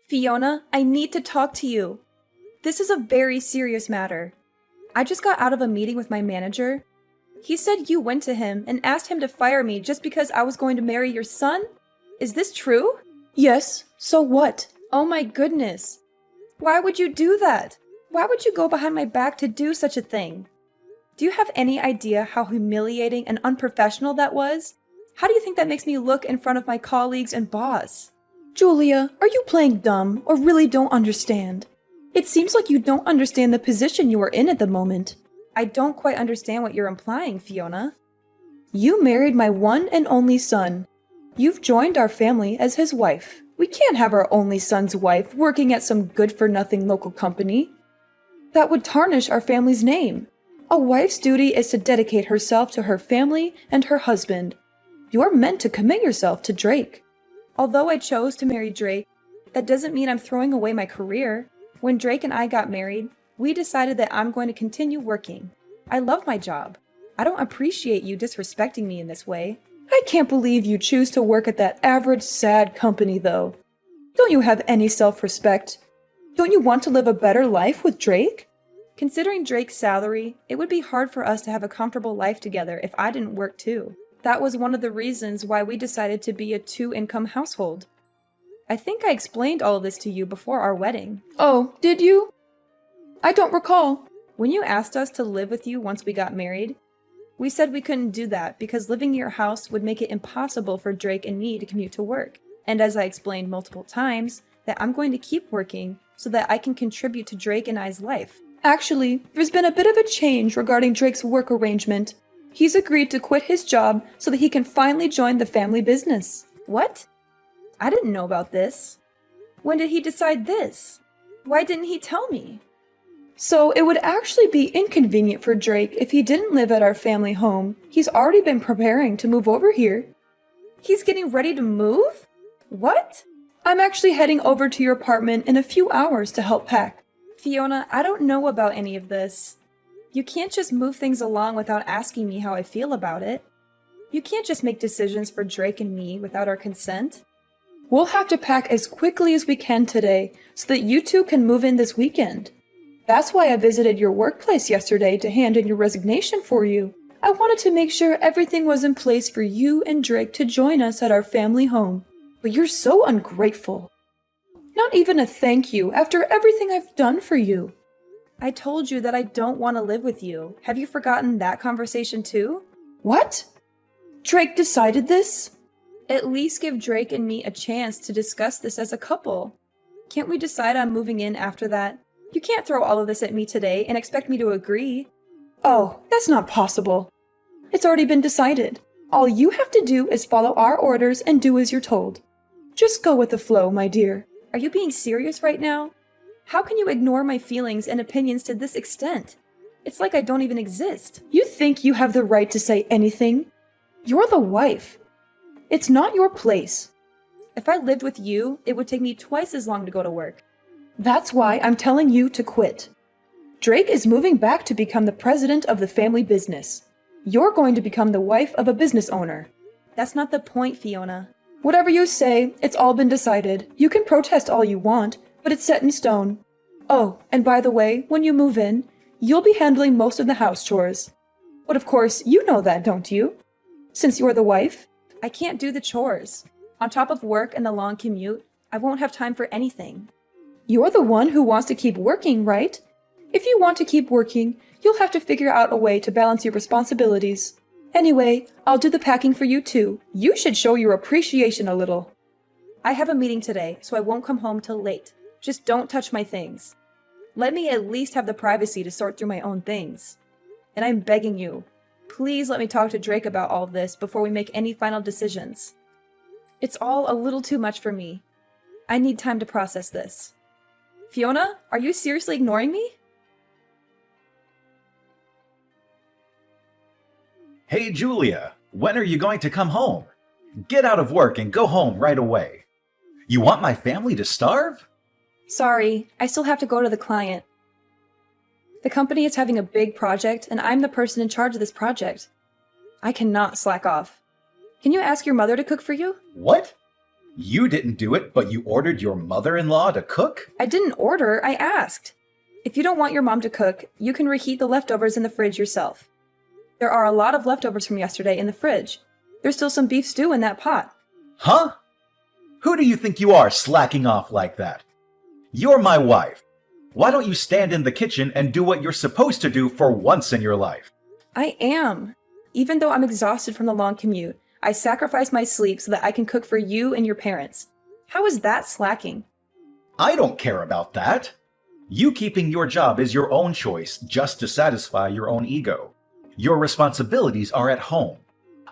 Fiona, I need to talk to you. This is a very serious matter. I just got out of a meeting with my manager. He said you went to him and asked him to fire me just because I was going to marry your son? Is this true? Yes, so what? Oh my goodness. Why would you do that? Why would you go behind my back to do such a thing? Do you have any idea how humiliating and unprofessional that was? How do you think that makes me look in front of my colleagues and boss? Julia, are you playing dumb or really don't understand? It seems like you don't understand the position you are in at the moment. I don't quite understand what you're implying, Fiona. You married my one and only son. You've joined our family as his wife. We can't have our only son's wife working at some good-for-nothing local company. That would tarnish our family's name. A wife's duty is to dedicate herself to her family and her husband. You're meant to commit yourself to Drake. Although I chose to marry Drake, that doesn't mean I'm throwing away my career. When Drake and I got married, we decided that I'm going to continue working. I love my job. I don't appreciate you disrespecting me in this way. I can't believe you choose to work at that average, sad company, though. Don't you have any self-respect? Don't you want to live a better life with Drake? Considering Drake's salary, it would be hard for us to have a comfortable life together if I didn't work too. That was one of the reasons why we decided to be a two-income household. I think I explained all of this to you before our wedding. Oh, did you? I don't recall. When you asked us to live with you once we got married, we said we couldn't do that because living in your house would make it impossible for Drake and me to commute to work. And as I explained multiple times, that I'm going to keep working so that I can contribute to Drake and I's life. Actually, there's been a bit of a change regarding Drake's work arrangement. He's agreed to quit his job so that he can finally join the family business. What? I didn't know about this. When did he decide this? Why didn't he tell me? So it would actually be inconvenient for Drake if he didn't live at our family home. He's already been preparing to move over here. He's getting ready to move? What? I'm actually heading over to your apartment in a few hours to help pack. Fiona, I don't know about any of this. You can't just move things along without asking me how I feel about it. You can't just make decisions for Drake and me without our consent. We'll have to pack as quickly as we can today so that you two can move in this weekend. That's why I visited your workplace yesterday to hand in your resignation for you. I wanted to make sure everything was in place for you and Drake to join us at our family home. But you're so ungrateful. Not even a thank you after everything I've done for you. I told you that I don't want to live with you. Have you forgotten that conversation too? What? Drake decided this? At least give Drake and me a chance to discuss this as a couple. Can't we decide on moving in after that? You can't throw all of this at me today and expect me to agree. Oh, that's not possible. It's already been decided. All you have to do is follow our orders and do as you're told. Just go with the flow, my dear. Are you being serious right now? How can you ignore my feelings and opinions to this extent? It's like I don't even exist. You think you have the right to say anything? You're the wife. It's not your place. If I lived with you, it would take me twice as long to go to work. That's why I'm telling you to quit. Drake is moving back to become the president of the family business. You're going to become the wife of a business owner. That's not the point, Fiona. Whatever you say, it's all been decided. You can protest all you want, but it's set in stone. Oh, and by the way, when you move in, you'll be handling most of the house chores. But of course, you know that, don't you? Since you're the wife, I can't do the chores. On top of work and the long commute, I won't have time for anything. You're the one who wants to keep working, right? If you want to keep working, you'll have to figure out a way to balance your responsibilities. Anyway, I'll do the packing for you too. You should show your appreciation a little. I have a meeting today, so I won't come home till late. Just don't touch my things. Let me at least have the privacy to sort through my own things. And I'm begging you, please let me talk to Drake about all this before we make any final decisions. It's all a little too much for me. I need time to process this. Fiona, are you seriously ignoring me? Hey, Julia, when are you going to come home? Get out of work and go home right away. You want my family to starve? Sorry, I still have to go to the client. The company is having a big project, and I'm the person in charge of this project. I cannot slack off. Can you ask your mother to cook for you? What? You didn't do it, but you ordered your mother-in-law to cook? I didn't order, I asked. If you don't want your mom to cook, you can reheat the leftovers in the fridge yourself. There are a lot of leftovers from yesterday in the fridge. There's still some beef stew in that pot. Huh? Who do you think you are, slacking off like that? You're my wife. Why don't you stand in the kitchen and do what you're supposed to do for once in your life? I am. Even though I'm exhausted from the long commute, I sacrifice my sleep so that I can cook for you and your parents. How is that slacking? I don't care about that. You keeping your job is your own choice just to satisfy your own ego. Your responsibilities are at home.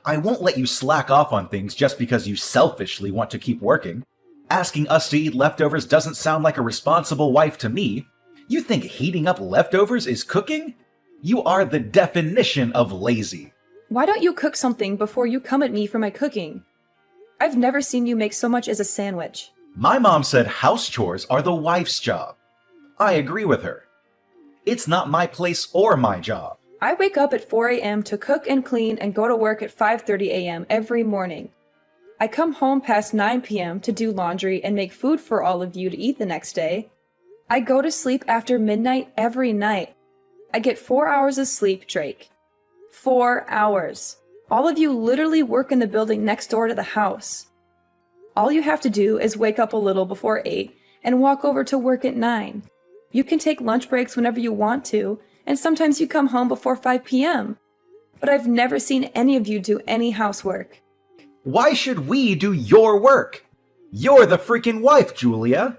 I won't let you slack off on things just because you selfishly want to keep working. Asking us to eat leftovers doesn't sound like a responsible wife to me. You think heating up leftovers is cooking? You are the definition of lazy. Why don't you cook something before you come at me for my cooking? I've never seen you make so much as a sandwich. My mom said house chores are the wife's job. I agree with her. It's not my place or my job. I wake up at 4 a.m. to cook and clean and go to work at 5:30 a.m. every morning. I come home past 9 p.m. to do laundry and make food for all of you to eat the next day. I go to sleep after midnight every night. I get 4 hours of sleep, Drake. 4 hours. All of you literally work in the building next door to the house. All you have to do is wake up a little before 8 and walk over to work at 9. You can take lunch breaks whenever you want to, and sometimes you come home before 5 p.m. But I've never seen any of you do any housework. Why should we do your work? You're the freaking wife, Julia.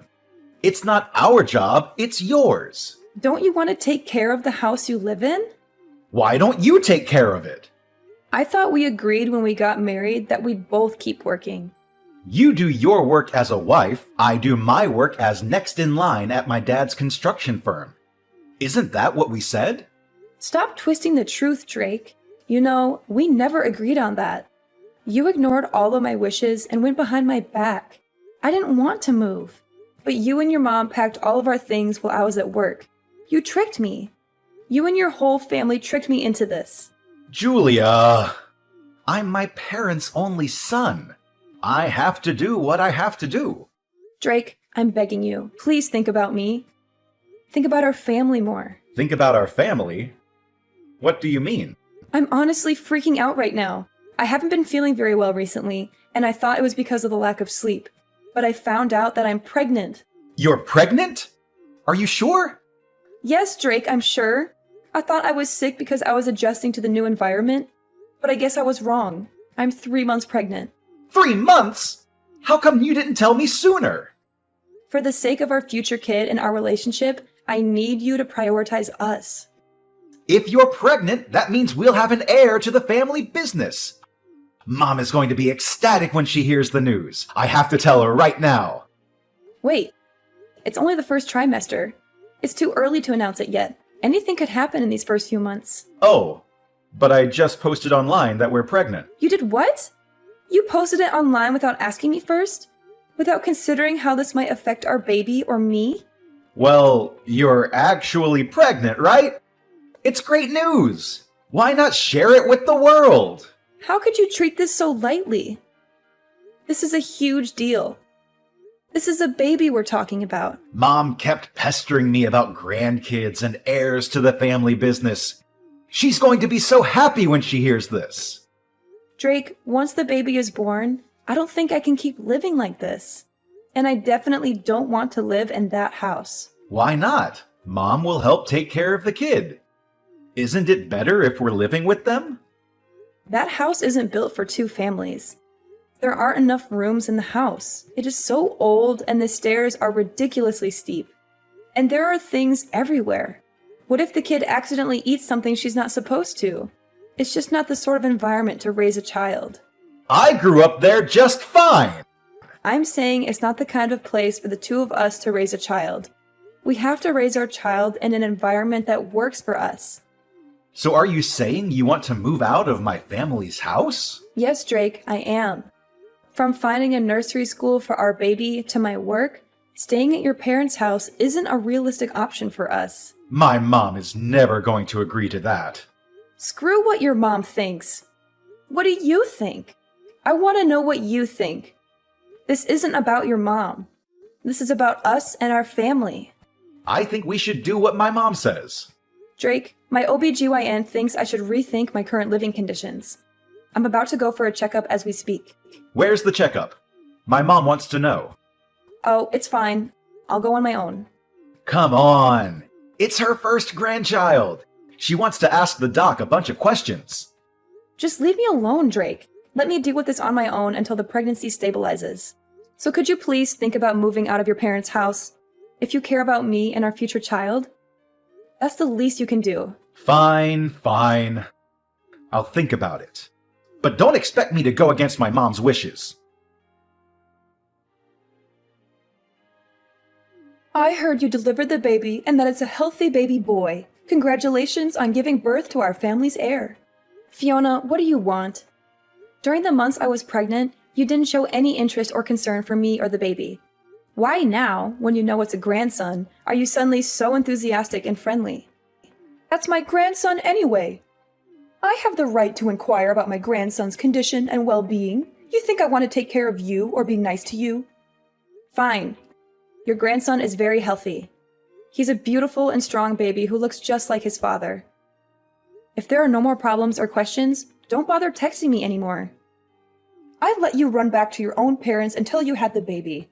It's not our job, it's yours. Don't you want to take care of the house you live in? Why don't you take care of it? I thought we agreed when we got married that we'd both keep working. You do your work as a wife, I do my work as next in line at my dad's construction firm. Isn't that what we said? Stop twisting the truth, Drake. You know, we never agreed on that. You ignored all of my wishes and went behind my back. I didn't want to move. But you and your mom packed all of our things while I was at work. You tricked me. You and your whole family tricked me into this. Julia, I'm my parents' only son. I have to do what I have to do. Drake, I'm begging you, please think about me. Think about our family more. Think about our family? What do you mean? I'm honestly freaking out right now. I haven't been feeling very well recently, and I thought it was because of the lack of sleep. But I found out that I'm pregnant. You're pregnant? Are you sure? Yes, Drake, I'm sure. I thought I was sick because I was adjusting to the new environment, but I guess I was wrong. I'm 3 months pregnant. 3 months? How come you didn't tell me sooner? For the sake of our future kid and our relationship, I need you to prioritize us. If you're pregnant, that means we'll have an heir to the family business. Mom is going to be ecstatic when she hears the news. I have to tell her right now. Wait, it's only the first trimester. It's too early to announce it yet. Anything could happen in these first few months. Oh, but I just posted online that we're pregnant. You did what? You posted it online without asking me first? Without considering how this might affect our baby or me? Well, you're actually pregnant, right? It's great news. Why not share it with the world? How could you treat this so lightly? This is a huge deal. This is a baby we're talking about. Mom kept pestering me about grandkids and heirs to the family business. She's going to be so happy when she hears this. Drake, once the baby is born, I don't think I can keep living like this. And I definitely don't want to live in that house. Why not? Mom will help take care of the kid. Isn't it better if we're living with them? That house isn't built for 2 families. There aren't enough rooms in the house. It is so old and the stairs are ridiculously steep. And there are things everywhere. What if the kid accidentally eats something she's not supposed to? It's just not the sort of environment to raise a child. I grew up there just fine. I'm saying it's not the kind of place for the 2 of us to raise a child. We have to raise our child in an environment that works for us. So are you saying you want to move out of my family's house? Yes, Drake, I am. From finding a nursery school for our baby to my work, staying at your parents' house isn't a realistic option for us. My mom is never going to agree to that. Screw what your mom thinks. What do you think? I want to know what you think. This isn't about your mom. This is about us and our family. I think we should do what my mom says. Drake, my OBGYN thinks I should rethink my current living conditions. I'm about to go for a checkup as we speak. Where's the checkup? My mom wants to know. Oh, it's fine. I'll go on my own. Come on. It's her first grandchild. She wants to ask the doc a bunch of questions. Just leave me alone, Drake. Let me deal with this on my own until the pregnancy stabilizes. So could you please think about moving out of your parents' house? If you care about me and our future child, that's the least you can do. Fine. I'll think about it. But don't expect me to go against my mom's wishes. I heard you delivered the baby and that it's a healthy baby boy. Congratulations on giving birth to our family's heir. Fiona, what do you want? During the months I was pregnant, you didn't show any interest or concern for me or the baby. Why now, when you know it's a grandson, are you suddenly so enthusiastic and friendly? That's my grandson anyway. I have the right to inquire about my grandson's condition and well-being. You think I want to take care of you or be nice to you? Fine. Your grandson is very healthy. He's a beautiful and strong baby who looks just like his father. If there are no more problems or questions, don't bother texting me anymore. I'd let you run back to your own parents until you had the baby.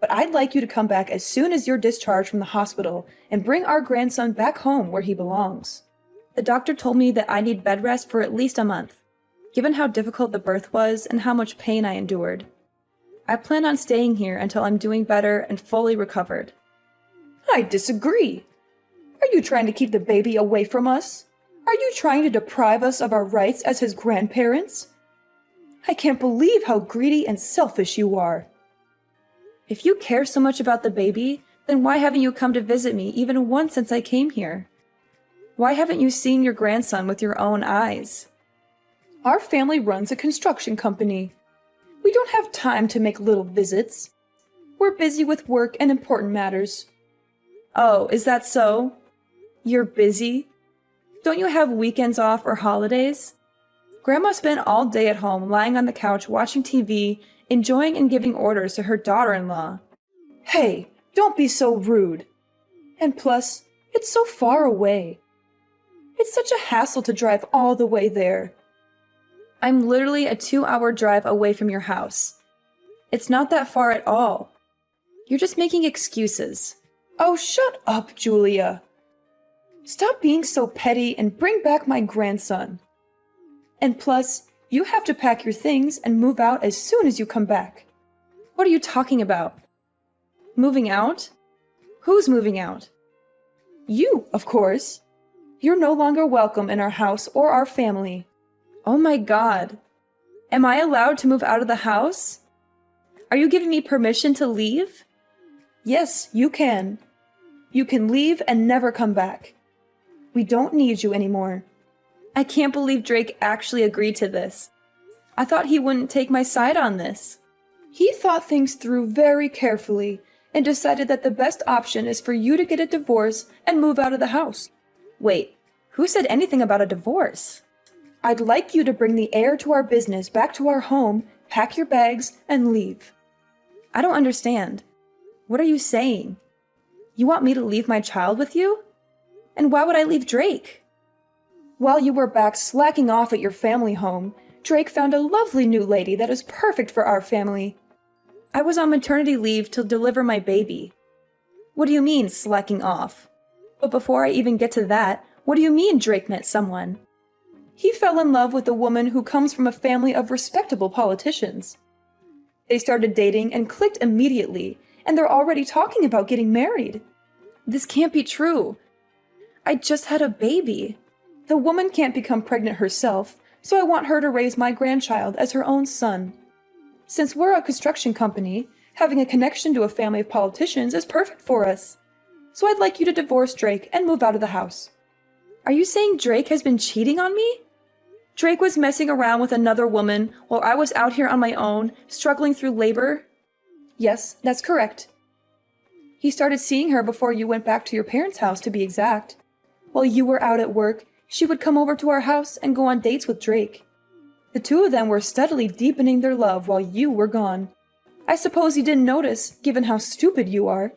But I'd like you to come back as soon as you're discharged from the hospital and bring our grandson back home where he belongs. The doctor told me that I need bed rest for at least a month, given how difficult the birth was and how much pain I endured. I plan on staying here until I'm doing better and fully recovered. I disagree. Are you trying to keep the baby away from us? Are you trying to deprive us of our rights as his grandparents? I can't believe how greedy and selfish you are. If you care so much about the baby, then why haven't you come to visit me even once since I came here? Why haven't you seen your grandson with your own eyes? Our family runs a construction company. We don't have time to make little visits. We're busy with work and important matters. Oh, is that so? You're busy? Don't you have weekends off or holidays? Grandma spent all day at home lying on the couch watching TV, enjoying and giving orders to her daughter-in-law. Hey, don't be so rude. And plus, it's so far away. It's such a hassle to drive all the way there. I'm literally a 2-hour drive away from your house. It's not that far at all. You're just making excuses. Oh, shut up, Julia. Stop being so petty and bring back my grandson. And plus, you have to pack your things and move out as soon as you come back. What are you talking about? Moving out? Who's moving out? You, of course. You're no longer welcome in our house or our family. Oh my God. Am I allowed to move out of the house? Are you giving me permission to leave? Yes, you can. You can leave and never come back. We don't need you anymore. I can't believe Drake actually agreed to this. I thought he wouldn't take my side on this. He thought things through very carefully and decided that the best option is for you to get a divorce and move out of the house. Wait, who said anything about a divorce? I'd like you to bring the heir to our business back to our home, pack your bags, and leave. I don't understand. What are you saying? You want me to leave my child with you? And why would I leave Drake? While you were back slacking off at your family home, Drake found a lovely new lady that is perfect for our family. I was on maternity leave to deliver my baby. What do you mean, slacking off? But before I even get to that, what do you mean Drake met someone? He fell in love with a woman who comes from a family of respectable politicians. They started dating and clicked immediately, and they're already talking about getting married. This can't be true. I just had a baby. The woman can't become pregnant herself, so I want her to raise my grandchild as her own son. Since we're a construction company, having a connection to a family of politicians is perfect for us. So I'd like you to divorce Drake and move out of the house. Are you saying Drake has been cheating on me? Drake was messing around with another woman while I was out here on my own, struggling through labor? Yes, that's correct. He started seeing her before you went back to your parents' house, to be exact. While you were out at work, she would come over to our house and go on dates with Drake. The two of them were steadily deepening their love while you were gone. I suppose you didn't notice, given how stupid you are.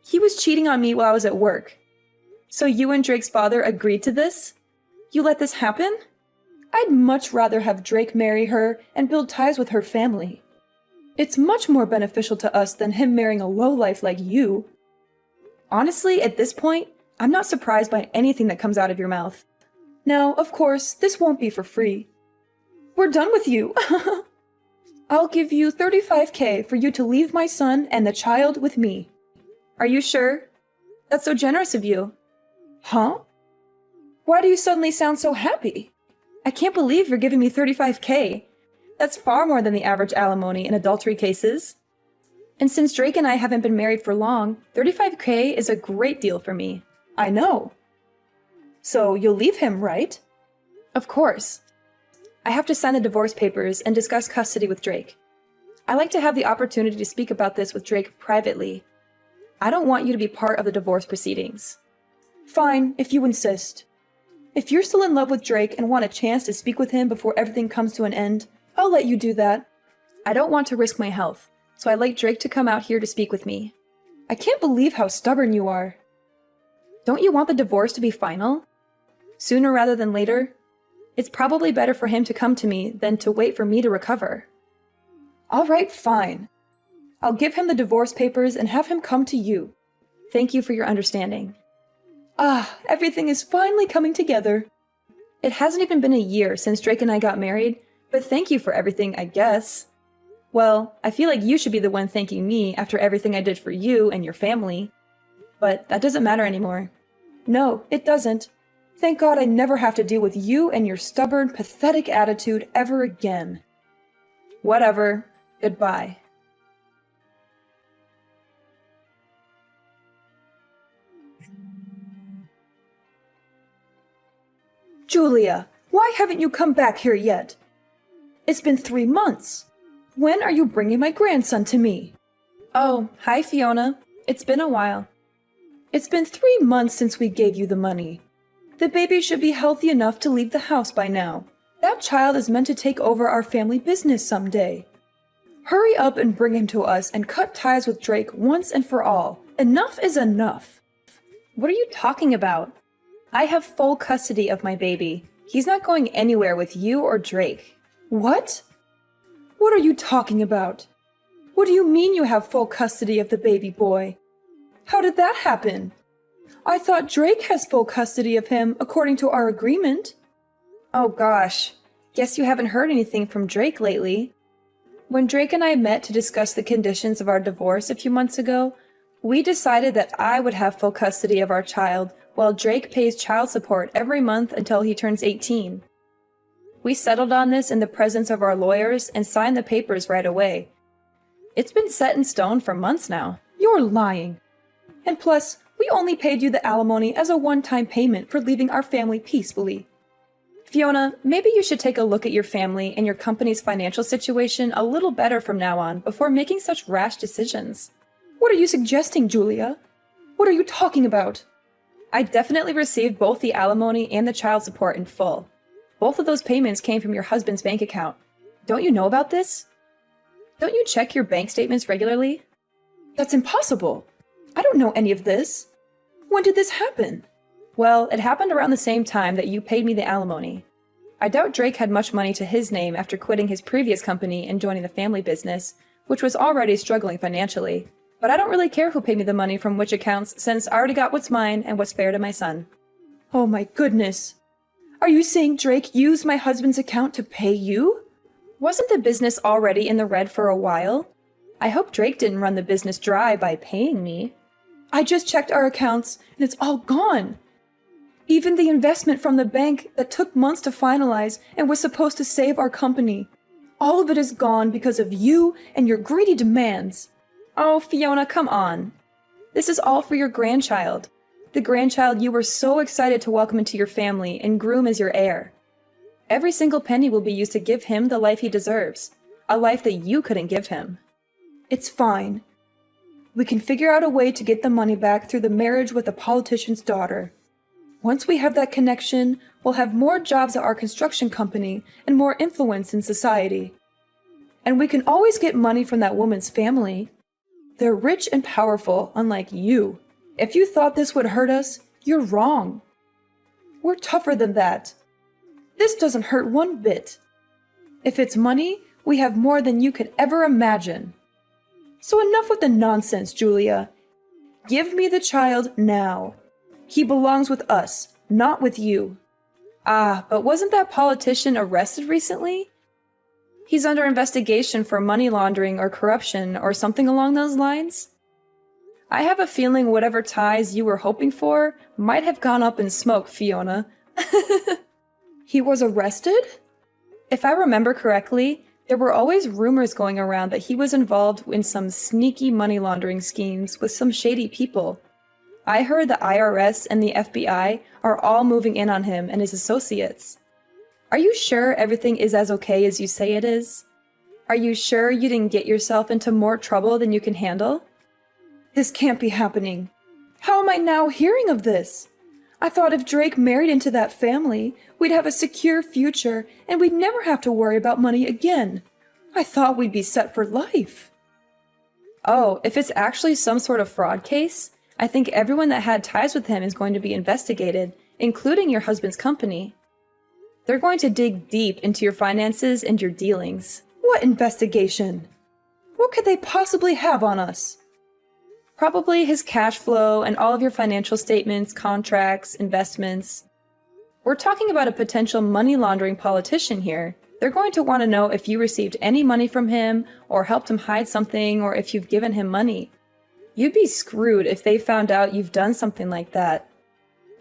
He was cheating on me while I was at work. So you and Drake's father agreed to this? You let this happen? I'd much rather have Drake marry her and build ties with her family. It's much more beneficial to us than him marrying a lowlife like you. Honestly, at this point, I'm not surprised by anything that comes out of your mouth. Now, of course, this won't be for free. We're done with you. I'll give you $35,000 for you to leave my son and the child with me. Are you sure? That's so generous of you. Huh? Why do you suddenly sound so happy? I can't believe you're giving me $35,000. That's far more than the average alimony in adultery cases. And since Drake and I haven't been married for long, $35,000 is a great deal for me. I know. So you'll leave him, right? Of course. I have to sign the divorce papers and discuss custody with Drake. I like to have the opportunity to speak about this with Drake privately. I don't want you to be part of the divorce proceedings. Fine, if you insist. If you're still in love with Drake and want a chance to speak with him before everything comes to an end, I'll let you do that. I don't want to risk my health, so I'd like Drake to come out here to speak with me. I can't believe how stubborn you are. Don't you want the divorce to be final? Sooner rather than later? It's probably better for him to come to me than to wait for me to recover. All right, fine. I'll give him the divorce papers and have him come to you. Thank you for your understanding. Ah, everything is finally coming together. It hasn't even been a year since Drake and I got married, but thank you for everything, I guess. Well, I feel like you should be the one thanking me after everything I did for you and your family. But that doesn't matter anymore. No, it doesn't. Thank God I never have to deal with you and your stubborn, pathetic attitude ever again. Whatever. Goodbye. Julia, why haven't you come back here yet? It's been 3 months. When are you bringing my grandson to me? Oh, hi Fiona. It's been a while. It's been 3 months since we gave you the money. The baby should be healthy enough to leave the house by now. That child is meant to take over our family business someday. Hurry up and bring him to us and cut ties with Drake once and for all. Enough is enough. What are you talking about? I have full custody of my baby. He's not going anywhere with you or Drake. What? What are you talking about? What do you mean you have full custody of the baby boy? How did that happen? I thought Drake has full custody of him according to our agreement. Oh gosh, guess you haven't heard anything from Drake lately. When Drake and I met to discuss the conditions of our divorce a few months ago, we decided that I would have full custody of our child while Drake pays child support every month until he turns 18. We settled on this in the presence of our lawyers and signed the papers right away. It's been set in stone for months now. You're lying. And plus, we only paid you the alimony as a one-time payment for leaving our family peacefully. Fiona, maybe you should take a look at your family and your company's financial situation a little better from now on before making such rash decisions. What are you suggesting, Julia? What are you talking about? I definitely received both the alimony and the child support in full. Both of those payments came from your husband's bank account. Don't you know about this? Don't you check your bank statements regularly? That's impossible. I don't know any of this. When did this happen? Well, it happened around the same time that you paid me the alimony. I doubt Drake had much money to his name after quitting his previous company and joining the family business, which was already struggling financially. But I don't really care who paid me the money from which accounts, since I already got what's mine and what's fair to my son. Oh my goodness. Are you saying Drake used my husband's account to pay you? Wasn't the business already in the red for a while? I hope Drake didn't run the business dry by paying me. I just checked our accounts and it's all gone. Even the investment from the bank that took months to finalize and was supposed to save our company. All of it is gone because of you and your greedy demands. Oh, Fiona, come on. This is all for your grandchild. The grandchild you were so excited to welcome into your family and groom as your heir. Every single penny will be used to give him the life he deserves. A life that you couldn't give him. It's fine. We can figure out a way to get the money back through the marriage with a politician's daughter. Once we have that connection, we'll have more jobs at our construction company and more influence in society. And we can always get money from that woman's family. They're rich and powerful, unlike you. If you thought this would hurt us, you're wrong. We're tougher than that. This doesn't hurt one bit. If it's money, we have more than you could ever imagine. So enough with the nonsense, Julia. Give me the child now. He belongs with us, not with you. Ah, but wasn't that politician arrested recently? He's under investigation for money laundering or corruption or something along those lines. I have a feeling whatever ties you were hoping for might have gone up in smoke, Fiona. He was arrested? If I remember correctly, there were always rumors going around that he was involved in some sneaky money laundering schemes with some shady people. I heard the IRS and the FBI are all moving in on him and his associates. Are you sure everything is as okay as you say it is? Are you sure you didn't get yourself into more trouble than you can handle? This can't be happening. How am I now hearing of this? I thought if Drake married into that family, we'd have a secure future and we'd never have to worry about money again. I thought we'd be set for life. Oh, if it's actually some sort of fraud case, I think everyone that had ties with him is going to be investigated, including your husband's company. They're going to dig deep into your finances and your dealings. What investigation? What could they possibly have on us? Probably his cash flow and all of your financial statements, contracts, investments. We're talking about a potential money laundering politician here. They're going to want to know if you received any money from him or helped him hide something or if you've given him money. You'd be screwed if they found out you've done something like that.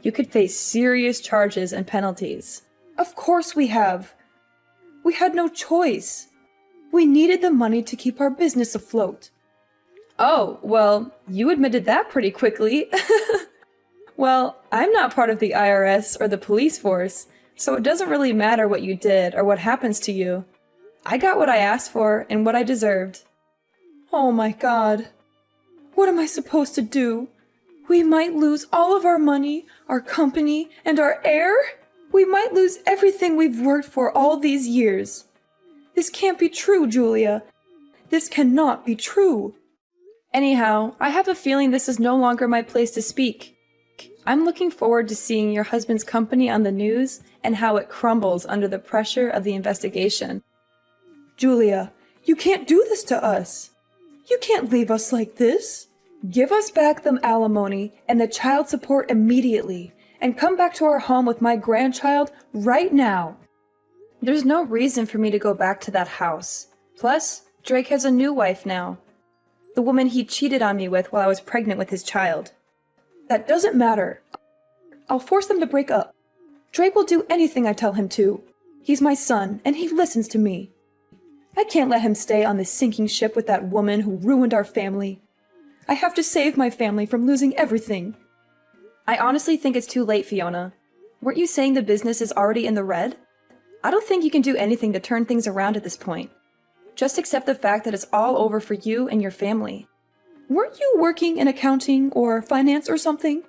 You could face serious charges and penalties. Of course we have. We had no choice. We needed the money to keep our business afloat. Oh, well, you admitted that pretty quickly. Well, I'm not part of the IRS or the police force, so it doesn't really matter what you did or what happens to you. I got what I asked for and what I deserved. Oh my God. What am I supposed to do? We might lose all of our money, our company, and our heir? We might lose everything we've worked for all these years. This can't be true, Julia. This cannot be true. Anyhow, I have a feeling this is no longer my place to speak. I'm looking forward to seeing your husband's company on the news and how it crumbles under the pressure of the investigation. Julia, you can't do this to us. You can't leave us like this. Give us back the alimony and the child support immediately, and come back to our home with my grandchild right now. There's no reason for me to go back to that house. Plus, Drake has a new wife now. The woman he cheated on me with while I was pregnant with his child. That doesn't matter. I'll force them to break up. Drake will do anything I tell him to. He's my son, and he listens to me. I can't let him stay on this sinking ship with that woman who ruined our family. I have to save my family from losing everything. I honestly think it's too late, Fiona. Weren't you saying the business is already in the red? I don't think you can do anything to turn things around at this point. Just accept the fact that it's all over for you and your family. Weren't you working in accounting or finance or something?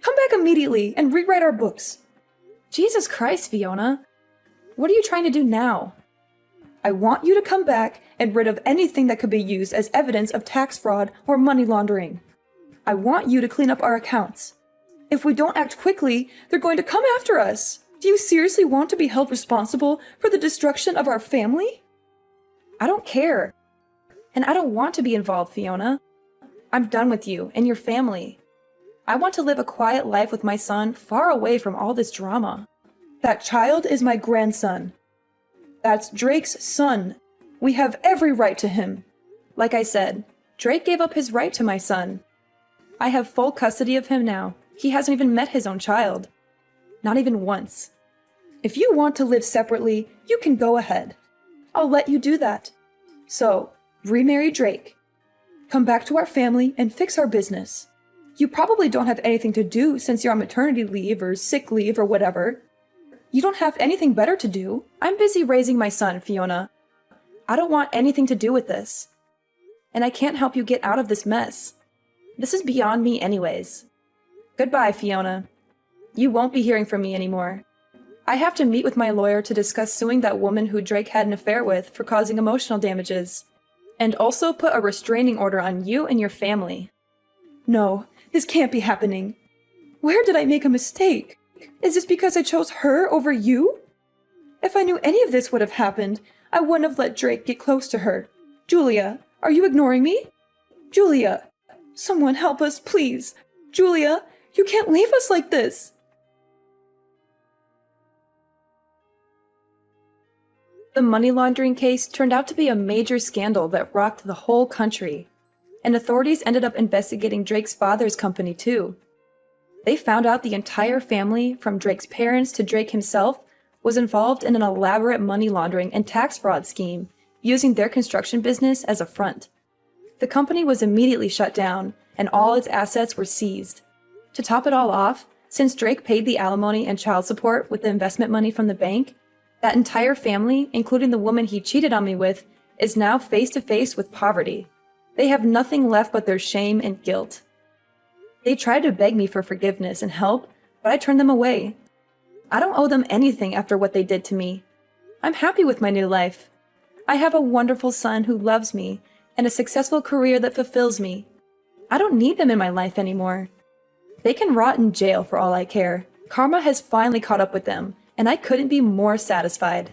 Come back immediately and rewrite our books. Jesus Christ, Fiona. What are you trying to do now? I want you to come back and rid of anything that could be used as evidence of tax fraud or money laundering. I want you to clean up our accounts. If we don't act quickly, they're going to come after us. Do you seriously want to be held responsible for the destruction of our family? I don't care. And I don't want to be involved, Fiona. I'm done with you and your family. I want to live a quiet life with my son far away from all this drama. That child is my grandson. That's Drake's son. We have every right to him. Like I said, Drake gave up his right to my son. I have full custody of him now. He hasn't even met his own child. Not even once. If you want to live separately, you can go ahead. I'll let you do that. So, remarry Drake. Come back to our family and fix our business. You probably don't have anything to do since you're on maternity leave or sick leave or whatever. You don't have anything better to do. I'm busy raising my son, Fiona. I don't want anything to do with this. And I can't help you get out of this mess. This is beyond me anyways. Goodbye, Fiona. You won't be hearing from me anymore. I have to meet with my lawyer to discuss suing that woman who Drake had an affair with for causing emotional damages, and also put a restraining order on you and your family. No, this can't be happening. Where did I make a mistake? Is this because I chose her over you? If I knew any of this would have happened, I wouldn't have let Drake get close to her. Julia, are you ignoring me? Julia, someone help us, please. Julia, you can't leave us like this. The money laundering case turned out to be a major scandal that rocked the whole country, and authorities ended up investigating Drake's father's company too. They found out the entire family, from Drake's parents to Drake himself, was involved in an elaborate money laundering and tax fraud scheme, using their construction business as a front. The company was immediately shut down, and all its assets were seized. To top it all off, since Drake paid the alimony and child support with the investment money from the bank, that entire family, including the woman he cheated on me with, is now face to face with poverty. They have nothing left but their shame and guilt. They tried to beg me for forgiveness and help, but I turned them away. I don't owe them anything after what they did to me. I'm happy with my new life. I have a wonderful son who loves me and a successful career that fulfills me. I don't need them in my life anymore. They can rot in jail for all I care. Karma has finally caught up with them, and I couldn't be more satisfied.